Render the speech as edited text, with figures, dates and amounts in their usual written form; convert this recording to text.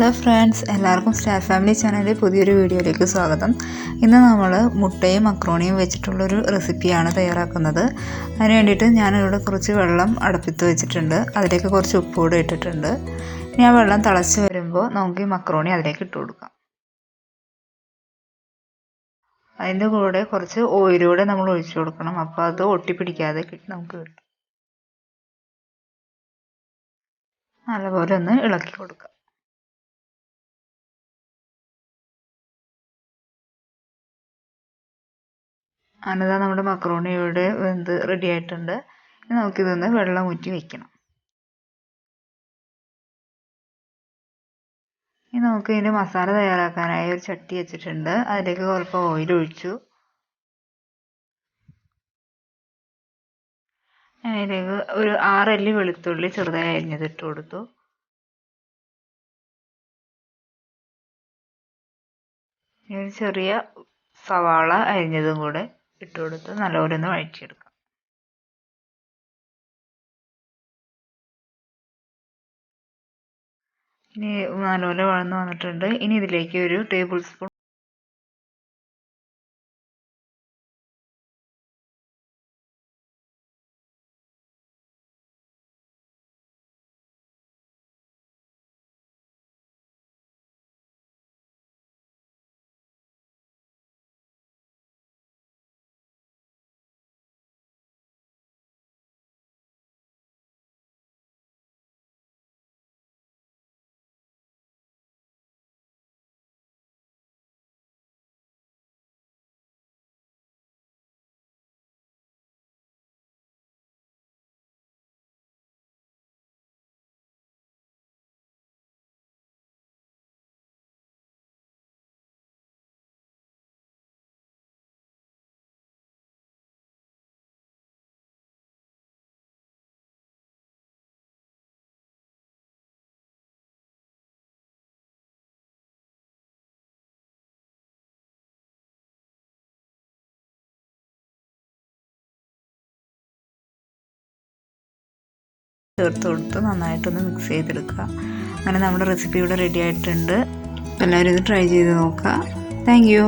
Hello friends, എല്ലാവർക്കും star family ചാനലിലെ പുതിയൊരു വീഡിയോയിലേക്ക് സ്വാഗതം. ഇന്ന് നമ്മൾ മുട്ടയും മക്രോണിയും വെച്ചിട്ടുള്ളൊരു റെസിപ്പിയാണ് തയ്യാറാക്കുന്നത്. അതിന് വേണ്ടിയിട്ട് ഞാനിവിടെ കുറച്ച് വെള്ളം അടുപ്പത്ത് വെച്ചിട്ടുണ്ട്. അതിലേക്ക് കുറച്ച് ഉപ്പുകൂടെ ഇട്ടിട്ടുണ്ട്. ഇനി ആ വെള്ളം തിളച്ച് വരുമ്പോൾ നമുക്ക് ഈ മക്രോണി അതിലേക്ക് ഇട്ട് കൊടുക്കാം. അതിൻ്റെ കൂടെ കുറച്ച് ഓയിലൂടെ നമ്മൾ ഒഴിച്ചു കൊടുക്കണം. അപ്പോൾ അത് ഒട്ടിപ്പിടിക്കാതെ നമുക്ക് കിട്ടും. നല്ലപോലെ ഒന്ന് ഇളക്കി കൊടുക്കാം. അങ്ങനെ നമ്മുടെ മക്രോണി ഇവിടെ വെന്ത് റെഡി ആയിട്ടുണ്ട്. ഇനി നമുക്കിതൊന്ന് വെള്ളം ഊറ്റി വെക്കണം. ഇനി നമുക്ക് ഇതിൻ്റെ മസാല തയ്യാറാക്കാനായി ഒരു ചട്ടി വെച്ചിട്ടുണ്ട്. അതിലേക്ക് കുറച്ച് ഓയിൽ ഒഴിച്ചു. അതിലേക്ക് ഒരു 6 അല്ലി വെളുത്തുള്ളി ചെറുതായി അരിഞ്ഞത് ഇട്ട് കൊടുത്തു. ഒരു ചെറിയ സവാള അരിഞ്ഞതും കൂടെ ഇട്ട് കൊടുത്ത് നല്ലപോലെ ഒന്ന് വഴറ്റിയെടുക്കാം. ഇനി നല്ലപോലെ വഴന്ന് വന്നിട്ടുണ്ട്. ഇനി ഇതിലേക്ക് ഒരു ടേബിൾ സ്പൂൺ ചേർത്ത് കൊടുത്ത് നന്നായിട്ടൊന്ന് മിക്സ് ചെയ്തെടുക്കുക. അങ്ങനെ നമ്മുടെ റെസിപ്പി ഇവിടെ റെഡി ആയിട്ടുണ്ട്. എല്ലാവരും ഇത് ട്രൈ ചെയ്ത് നോക്കുക. Thank you.